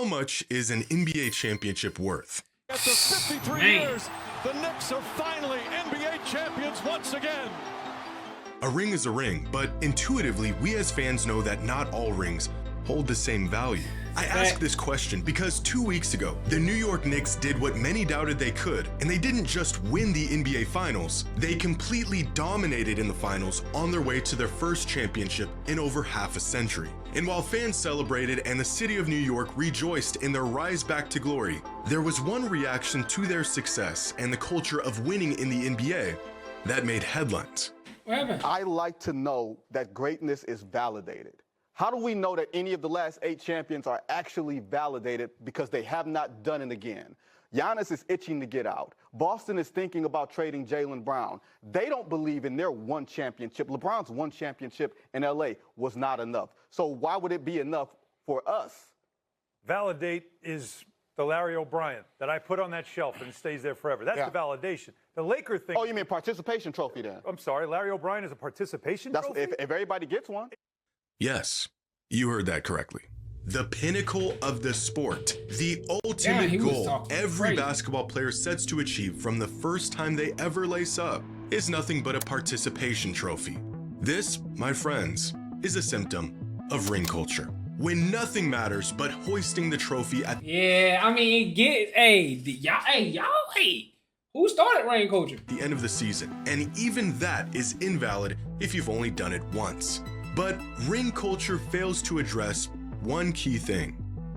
much is an NBA championship worth? After 53 years, the Knicks are finally NBA champions once again. A ring is a ring, but intuitively, we as fans know that not all rings hold the same value. I ask this question because 2 weeks ago, the New York Knicks did what many doubted they could, and they didn't just win the NBA Finals, they completely dominated in the finals on their way to their first championship in over half a century. And while fans celebrated and the city of New York rejoiced in their rise back to glory, there was one reaction to their success and the culture of winning in the NBA that made headlines. What happened? I like to know that greatness is validated. How do we know that any of the last 8 champions are actually validated because they have not done it again? Giannis is itching to get out. Boston is thinking about trading Jaylen Brown. They don't believe in their one championship. LeBron's one championship in LA was not enough. So why would it be enough for us? Validate is the Larry O'Brien that I put on that shelf and stays there forever. That's the validation. The Laker thing. Oh, you mean participation trophy then? I'm sorry, Larry O'Brien is a participation trophy? If everybody gets one. Yes, you heard that correctly. The pinnacle of the sport, the ultimate goal every basketball player sets to achieve from the first time they ever lace up is nothing but a participation trophy. This, my friends, is a symptom of ring culture. When nothing matters but hoisting the trophy at who started ring culture? the end of the season, and even that is invalid if you've only done it once. But ring culture fails to address one key thing.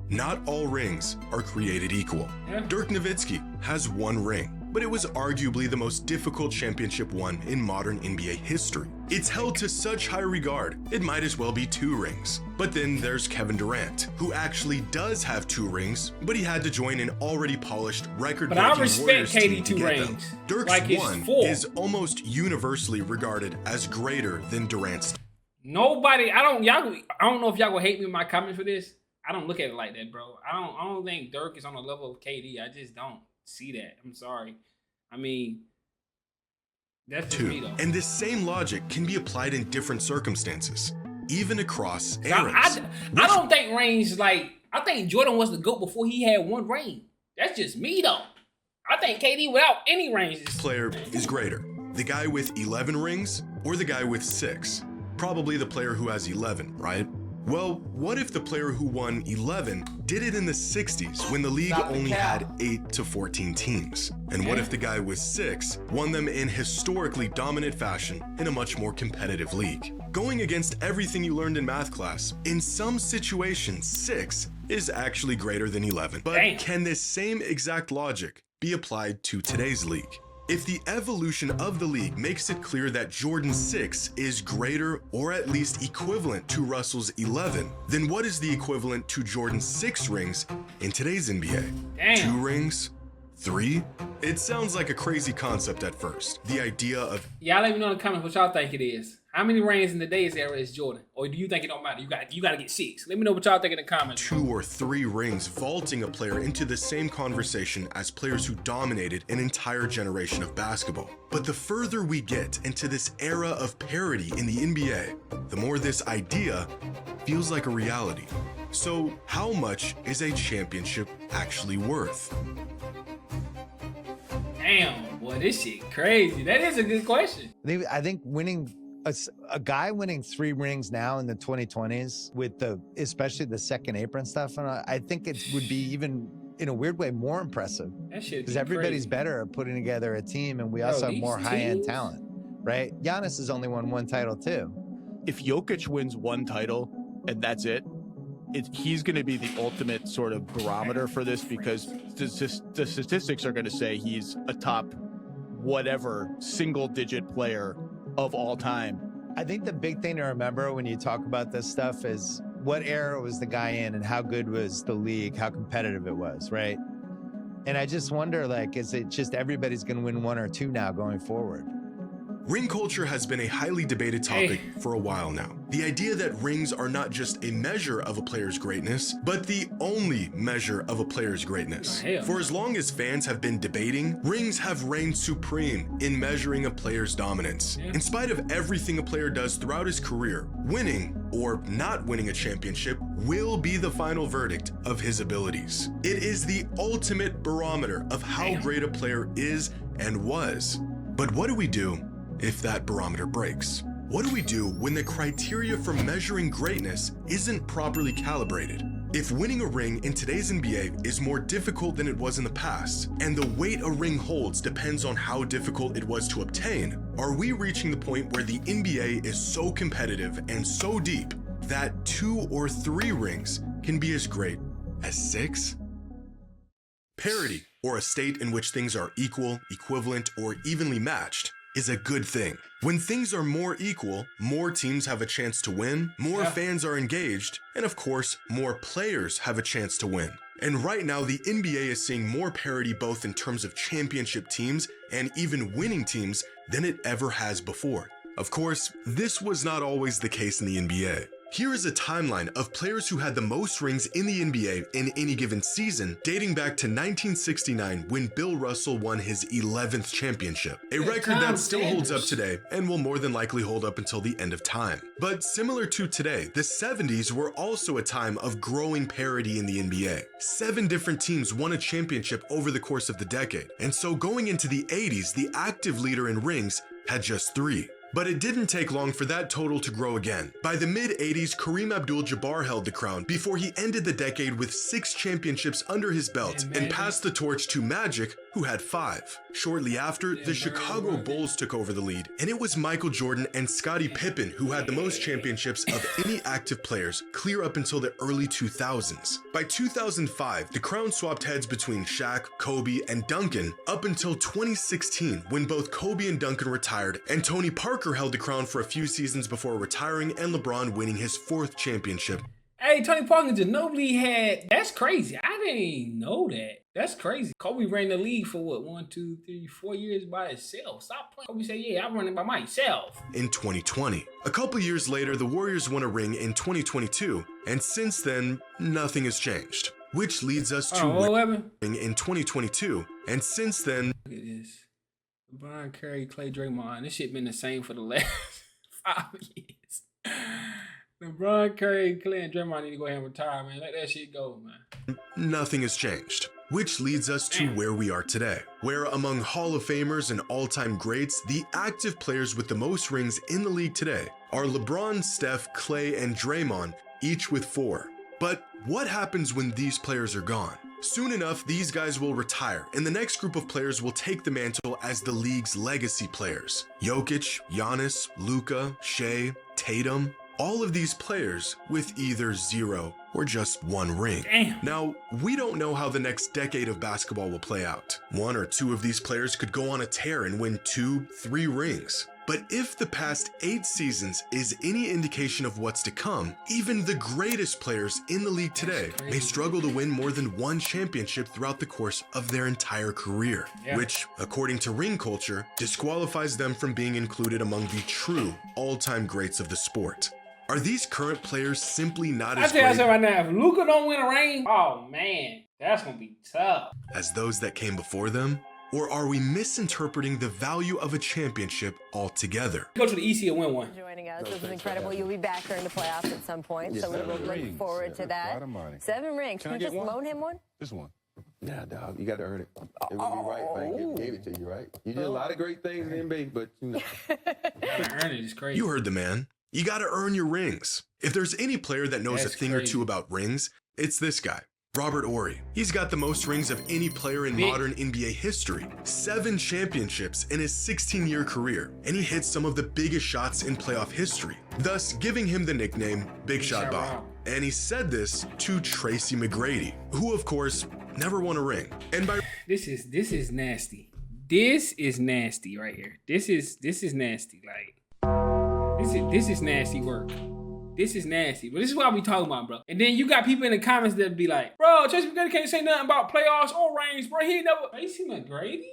Not all rings are created equal. Dirk Nowitzki has 1 ring, but it was arguably the most difficult championship won in modern NBA history. It's held to such high regard, it might as well be 2 rings. But then there's Kevin Durant, who actually does have 2 rings, but he had to join an already polished record-breaking Warriors team to get them. Dirk's Like it's 1 4. is almost universally regarded as greater than Durant's. Nobody, I don't know if y'all gonna hate me in my comments for this. I don't look at it like that, bro. I don't think Dirk is on the level of KD. I just don't see that. I'm sorry. I mean, that's just me though. And this same logic can be applied in different circumstances, even across eras. I don't think rings like, I think Jordan was the GOAT before he had 1 ring. That's just me though. I think KD without any rings player is greater. The guy with 11 rings or the guy with 6? Probably the player who has 11, right? Well, what if the player who won 11 did it in the 60s when the league only had 8 to 14 teams? And what if the guy with 6 won them in historically dominant fashion in a much more competitive league? Going against everything you learned in math class, in some situations, 6 is actually greater than 11. But can this same exact logic be applied to today's league? If the evolution of the league makes it clear that Jordan's 6 is greater or at least equivalent to Russell's 11, then what is the equivalent to Jordan's 6 rings in today's NBA? 2 rings? 3? It sounds like a crazy concept at first. The idea of... Y'all let me know in the comments what y'all think it is. How many rings in today's era is Jordan? Or do you think it don't matter? You got to get 6. Let me know what y'all think in the comments. 2 or 3 rings vaulting a player into the same conversation as players who dominated an entire generation of basketball. But the further we get into this era of parity in the NBA, the more this idea feels like a reality. So how much is a championship actually worth? Damn, boy, this shit crazy. That is a good question. I think winning a guy winning 3 rings now in the 2020s with especially the second apron stuff, and I think it would be even in a weird way more impressive because everybody's better at putting together a team, and we also have more high-end talent, right? Giannis has only won 1 title too. If Jokic wins 1 title and that's it, he's going to be the ultimate sort of barometer for this, because the statistics are going to say he's a top whatever single-digit player of all time. I think the big thing to remember when you talk about this stuff is what era was the guy in and how good was the league, how competitive it was, right? And I just wonder, like, is it just everybody's going to win 1 or 2 now going forward? Ring culture has been a highly debated topic for a while now. The idea that rings are not just a measure of a player's greatness, but the only measure of a player's greatness. For as long as fans have been debating, rings have reigned supreme in measuring a player's dominance. In spite of everything a player does throughout his career, winning or not winning a championship will be the final verdict of his abilities. It is the ultimate barometer of how great a player is and was. But what do we do if that barometer breaks? What do we do when the criteria for measuring greatness isn't properly calibrated? If winning a ring in today's NBA is more difficult than it was in the past, and the weight a ring holds depends on how difficult it was to obtain, are we reaching the point where the NBA is so competitive and so deep that 2 or 3 rings can be as great as 6? Parity, or a state in which things are equal, equivalent, or evenly matched, is a good thing. When things are more equal, more teams have a chance to win, more fans are engaged, and of course, more players have a chance to win. And right now, the NBA is seeing more parity both in terms of championship teams and even winning teams than it ever has before. Of course, this was not always the case in the NBA. Here is a timeline of players who had the most rings in the NBA in any given season, dating back to 1969 when Bill Russell won his 11th championship, a record that still holds up today and will more than likely hold up until the end of time. But similar to today, the 70s were also a time of growing parity in the NBA. 7 different teams won a championship over the course of the decade, and so going into the 80s, the active leader in rings had just 3. But it didn't take long for that total to grow again. By the mid-80s, Kareem Abdul-Jabbar held the crown before he ended the decade with 6 championships under his belt and passed the torch to Magic, who had 5. Shortly after, the Chicago Bulls took over the lead, and it was Michael Jordan and Scottie Pippen who had the most championships of any active players, clear up until the early 2000s. By 2005, the crown swapped heads between Shaq, Kobe, and Duncan up until 2016, when both Kobe and Duncan retired, and Tony Parker held the crown for a few seasons before retiring and LeBron winning his 4th championship. Hey, Tony Parker and Ginobili had, that's crazy. I didn't even know that. That's crazy. Kobe ran the league for what, 1, 2, 3, 4 years by himself. Stop playing. Kobe said, yeah, I'm running by myself. In 2020. A couple years later, the Warriors won a ring in 2022, and since then, nothing has changed. Which leads us to winning in 2022, and since then... Look at this. LeBron, Curry, Clay, Draymond. This shit been the same for the last 5 years. LeBron, Curry, Clay, and Draymond need to go ahead and retire, man. Let that shit go, man. Nothing has changed. Which leads us to where we are today, where among Hall of Famers and all-time greats, the active players with the most rings in the league today are LeBron, Steph, Clay, and Draymond, each with 4. But what happens when these players are gone? Soon enough, these guys will retire, and the next group of players will take the mantle as the league's legacy players. Jokic, Giannis, Luka, Shea, Tatum, all of these players with either 0 or just 1 ring. Now, we don't know how the next decade of basketball will play out. 1 or 2 of these players could go on a tear and win 2, 3 rings. But if the past 8 seasons is any indication of what's to come, even the greatest players in the league today may struggle to win more than 1 championship throughout the course of their entire career, which, according to ring culture, disqualifies them from being included among the true all-time greats of the sport. Are these current players simply not as great? I tell you right now, if Luka don't win a ring, oh man, that's gonna be tough. As those that came before them? Or are we misinterpreting the value of a championship altogether? Go to the EC and win one. Joining us, this is incredible. You'll be back during the playoffs at some point, so we'll look forward to that. 7 rings. Can you just loan him one? Just one. Nah, dog, you got to earn it. It would be right if I gave it to you, right? You did a lot of great things in NBA, but you know. Earn it is crazy. You heard the man. You got to earn your rings. If there's any player that knows a thing or two about rings, it's this guy. Robert Horry. He's got the most rings of any player in modern NBA history. 7 championships in his 16-year career, and he hits some of the biggest shots in playoff history, thus giving him the nickname Big Shot Bob. And he said this to Tracy McGrady, who of course never won a ring. And by this is nasty. This is nasty right here. This is nasty. Like this is nasty work. This is nasty, but this is what we talking about, bro. And then you got people in the comments that be like, bro, Tracy McGrady can't say nothing about playoffs or rings, bro. He never. Tracy McGrady?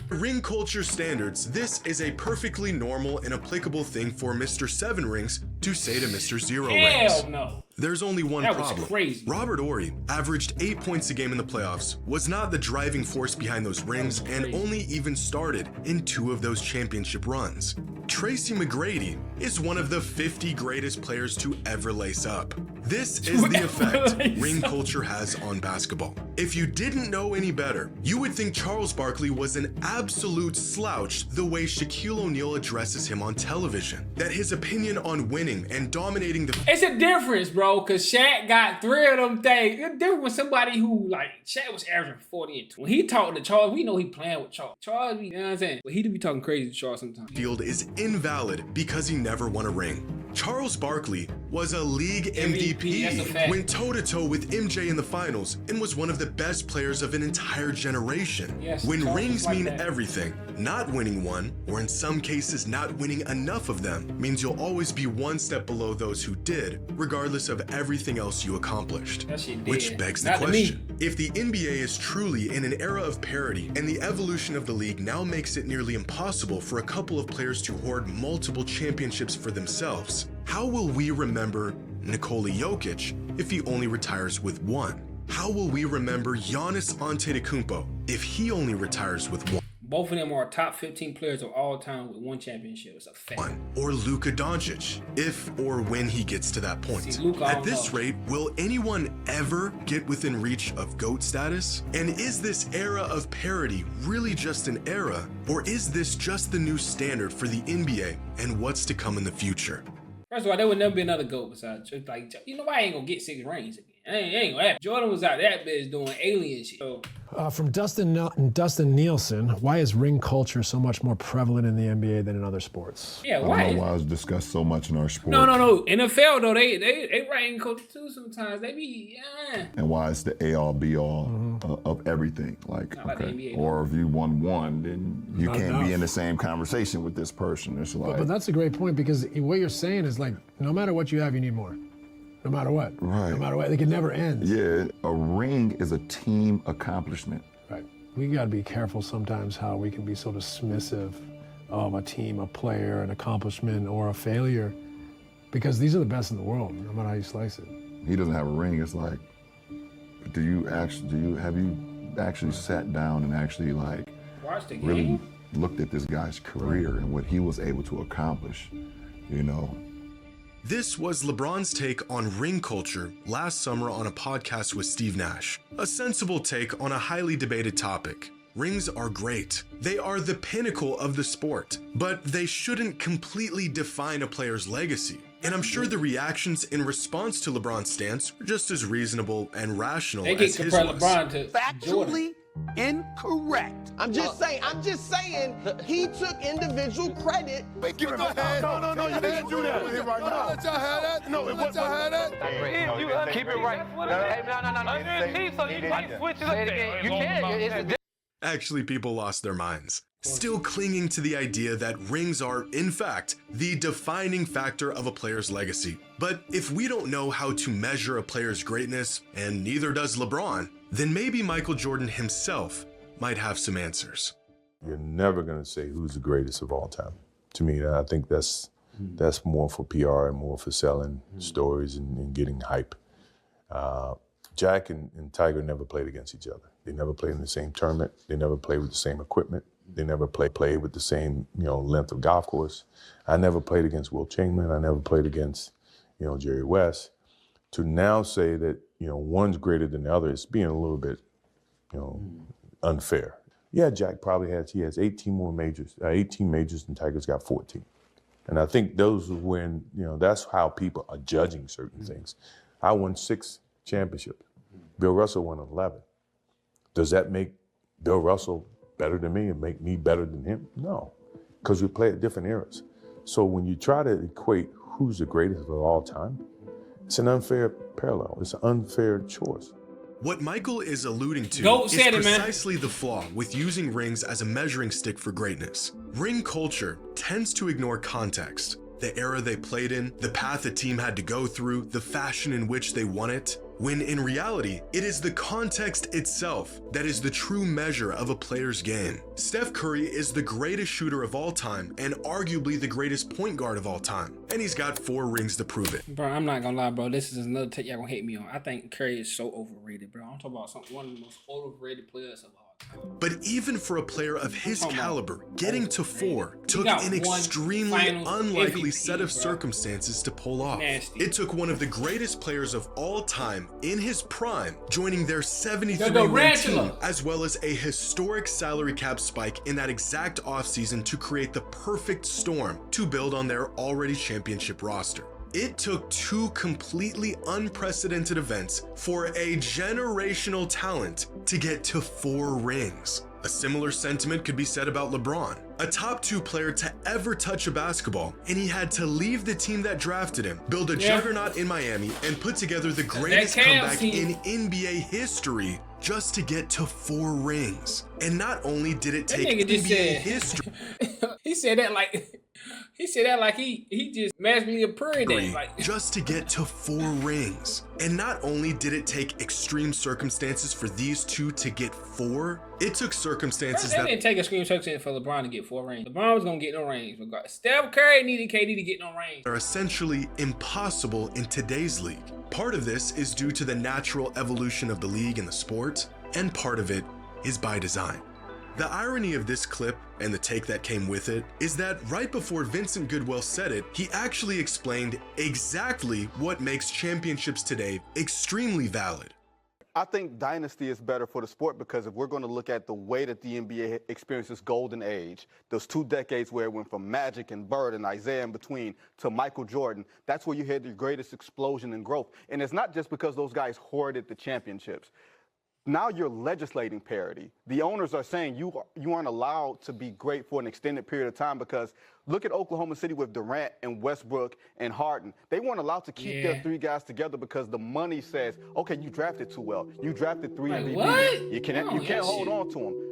Ring culture standards, this is a perfectly normal and applicable thing for Mr. 7 Rings to say to Mr. 0 Rings. Hell no. There's only one That was problem. crazy. Robert Horry averaged 8 points a game in the playoffs, was not the driving force behind those rings, and only even started in 2 of those championship runs. Tracy McGrady is one of the 50 greatest players to ever lace up. This is the effect ring culture has on basketball. If you didn't know any better, you would think Charles Barkley was an absolute slouch the way Shaquille O'Neal addresses him on television. That his opinion on winning and dominating the It's a difference, bro, because Shaq got 3 of them things. It's different with somebody who, like, Shaq was averaging 40 and 2. When he talking to Charles, we know he playing with Charles. Charles, you know what I'm saying? But he do be talking crazy to Charles sometimes. field is invalid because he never won a ring. Charles Barkley was a league MVP, that's a fact. went toe-to-toe with MJ in the finals and was one of the best players of an entire generation. Yes, When Charles rings was like mean that. everything, not winning one, or in some cases not winning enough of them, means you'll always be one step below those who did, regardless of everything else you accomplished. That shit Which dead. begs the Not to me. question. If the NBA is truly in an era of parity and the evolution of the league now makes it nearly impossible for a couple of players to hoard multiple championships for themselves, how will we remember Nikola Jokic if he only retires with one? How will we remember Giannis Antetokounmpo if he only retires with one? Both of them are top 15 players of all time with 1 championship. It's a fact. Or Luka Doncic, if or when he gets to that point. See, Luka, I At don't this know. rate, will anyone ever get within reach of GOAT status? And is this era of parity really just an era? Or is this just the new standard for the NBA and what's to come in the future? First of all, there would never be another GOAT besides, like, you know why I ain't gonna get 6 rings again? Ain't gonna happen. Jordan was out that bitch doing alien shit. So, From Dustin Nielsen, why is ring culture so much more prevalent in the NBA than in other sports? yeah, I don't why? know why it's discussed so much in our sport. No. NFL though, they writing culture too sometimes. They be And why it's the all be all of everything. Like, Not like the okay, NBA, or if you won one, then you Not can't enough. be in the same conversation with this person. It's like, But that's a great point because what you're saying is like, no matter what you have, you need more. No matter what. Right. No matter what. It can never end. yeah, a ring is a team accomplishment. Right. We got to be careful sometimes how we can be so dismissive of a team, a player, an accomplishment, or a failure, because these are the best in the world, no matter how you slice it. He doesn't have a ring. It's like, have you actually sat down and actually like watch the game. really looked at this guy's career and what he was able to accomplish, you know? This was LeBron's take on ring culture last summer on a podcast with Steve Nash. A sensible take on a highly debated topic. Rings are great. They are the pinnacle of the sport, but they shouldn't completely define a player's legacy. And I'm sure the reactions in response to LeBron's stance were just as reasonable and rational They as get his compared was. LeBron to Jordan. Incorrect. I'm just saying he took individual credit. No, you didn't do that. Let y'all have that. No, let y'all have that. Keep it right. Hey, no. So you might switch it up. You can. Actually, people lost their minds, still clinging to the idea that rings are, in fact, the defining factor of a player's legacy. But if we don't know how to measure a player's greatness, and neither does LeBron, then maybe Michael Jordan himself might have some answers. You're never going to say who's the greatest of all time. To me, I think that's more for PR and more for selling stories and getting hype. Jack and Tiger never played against each other. They never played in the same tournament. They never played with the same equipment. They never played with the same, length of golf course. I never played against Wilt Chamberlain. I never played against, Jerry West. To now say that, one's greater than the other is being a little bit, unfair. Yeah, Jack probably has 18 majors and Tiger's got 14. And I think those are when, that's how people are judging certain things. I won 6 championships. Bill Russell won 11. Does that make Bill Russell better than me and make me better than him? No, because we play at different eras. So when you try to equate who's the greatest of all time, it's an unfair parallel. It's an unfair choice. What Michael is alluding to Goat is said it, man. precisely the flaw with using rings as a measuring stick for greatness. Ring culture tends to ignore context. The era they played in, the path a team had to go through, the fashion in which they won it. when in reality, it is the context itself that is the true measure of a player's game. Steph Curry is the greatest shooter of all time and arguably the greatest point guard of all time, and he's got 4 rings to prove it. Bro, I'm not gonna lie, bro. This is another take y'all gonna hate me on. I think Curry is so overrated, bro. I'm talking about one of the most overrated players of all time. But even for a player of his caliber, getting to 4 took an extremely unlikely set of circumstances to pull off. It took one of the greatest players of all time in his prime joining their 73-win team, as well as a historic salary cap spike in that exact offseason to create the perfect storm to build on their already championship roster. It took 2 completely unprecedented events for a generational talent to get to 4 rings. A similar sentiment could be said about LeBron, a top 2 player to ever touch a basketball, and he had to leave the team that drafted him, build a juggernaut in Miami, and put together the greatest comeback in NBA history just to get to 4 rings. And not only did it take NBA history... He said that like he just matched me a prairie day, like just to get to 4 rings. And not only did it take extreme circumstances for these 2 to get 4, it took circumstances that didn't take extreme circumstances for LeBron to get 4 rings. LeBron was gonna get no rings. Steph Curry needed KD to get no rings. Are essentially impossible in today's league. Part of this is due to the natural evolution of the league and the sport, and part of it is by design. The irony of this clip and the take that came with it is that right before Vincent Goodwill said it, he actually explained exactly what makes championships today extremely valid. I think dynasty is better for the sport because if we're going to look at the way that the NBA experienced its golden age, those 2 decades where it went from Magic and Bird and Isaiah in between to Michael Jordan, that's where you had the greatest explosion in growth. And it's not just because those guys hoarded the championships. Now you're legislating parity. The owners are saying you aren't allowed to be great for an extended period of time because look at Oklahoma City with Durant and Westbrook and Harden. They weren't allowed to keep their 3 guys together because the money says, okay, you drafted too well. You drafted 3 MVPs. You can't hold on to them.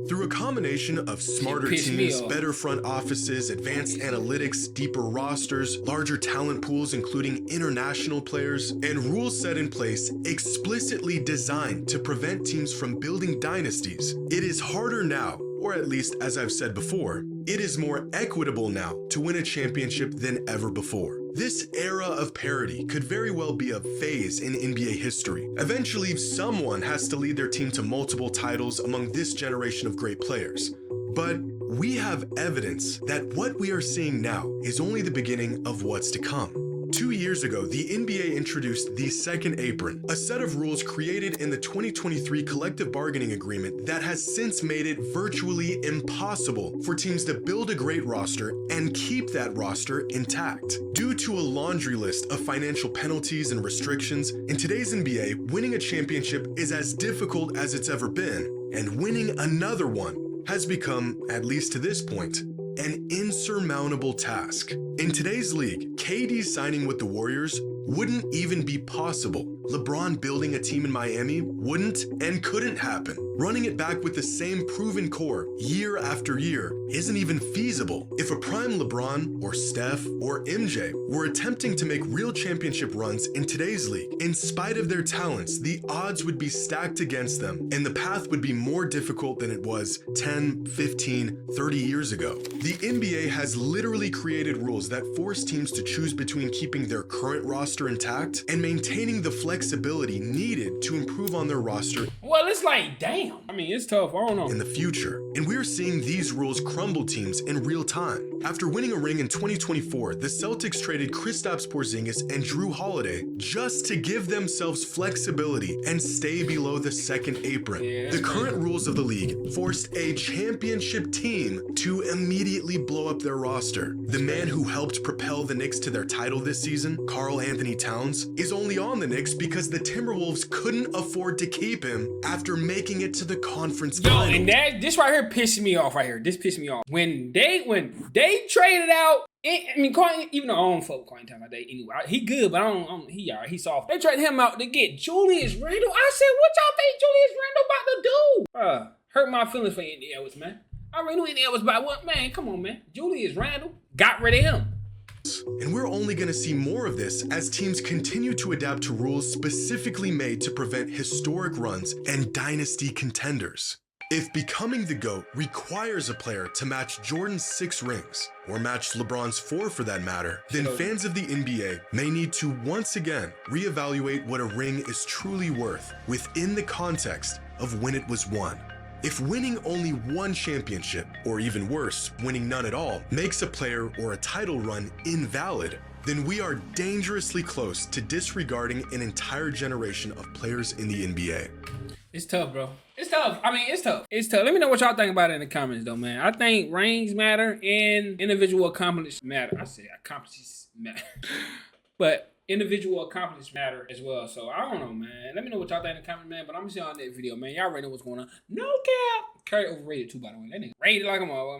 Through a combination of smarter teams, better front offices, advanced analytics, deeper rosters, larger talent pools including international players, and rules set in place explicitly designed to prevent teams from building dynasties, it is harder now, or at least as I've said before, it is more equitable now to win a championship than ever before. This era of parity could very well be a phase in NBA history. Eventually, someone has to lead their team to multiple titles among this generation of great players. But we have evidence that what we are seeing now is only the beginning of what's to come. 2 years ago, the NBA introduced the Second Apron, a set of rules created in the 2023 Collective Bargaining Agreement that has since made it virtually impossible for teams to build a great roster and keep that roster intact. Due to a laundry list of financial penalties and restrictions, in today's NBA, winning a championship is as difficult as it's ever been, and winning another one has become, at least to this point, an insurmountable task. In today's league, KD signing with the Warriors wouldn't even be possible. LeBron building a team in Miami wouldn't and couldn't happen. Running it back with the same proven core year after year isn't even feasible. If a prime LeBron or Steph or MJ were attempting to make real championship runs in today's league, in spite of their talents, the odds would be stacked against them and the path would be more difficult than it was 10, 15, 30 years ago. The NBA has literally created rules that force teams to choose between keeping their current roster intact and maintaining the flexibility needed to improve on their roster. Well, it's like, damn. I mean, it's tough. I don't know. In the future. And we're seeing these rules crumble teams in real time. After winning a ring in 2024, the Celtics traded Kristaps Porzingis and Jrue Holiday just to give themselves flexibility and stay below the second apron. The current rules of the league forced a championship team to immediately blow up their roster. The man who helped propel the Knicks to their title this season, Karl Anthony Towns, is only on the Knicks because the Timberwolves couldn't afford to keep him after making it to the conference finals. And this right here pissed me off right here. This pissed me off. When they traded out, I mean, even though I don't fuck with Carl Anthony Towns anyway, he good, but he's soft. They traded him out to get Julius Randle. I said, what y'all think Julius Randle about to do? Hurt my feelings for Anthony Edwards, man. I really knew Anthony Edwards about what, man? Come on, man. Julius Randle got rid of him. And we're only going to see more of this as teams continue to adapt to rules specifically made to prevent historic runs and dynasty contenders. If becoming the GOAT requires a player to match Jordan's 6 rings, or match LeBron's 4 for that matter, then fans of the NBA may need to once again reevaluate what a ring is truly worth within the context of when it was won. If winning only one championship, or even worse, winning none at all, makes a player or a title run invalid, then we are dangerously close to disregarding an entire generation of players in the NBA. It's tough, bro. It's tough. I mean, it's tough. It's tough. Let me know what y'all think about it in the comments, though, man. I think rings matter and individual accomplishments matter. I say accomplishments matter. But individual accomplishments matter as well. So, I don't know, man. Let me know what y'all think in the comments, man. But I'm going to see y'all in that video, man. Y'all already know what's going on. No cap. Curry overrated, too, by the way. That nigga rated like a motherfucker.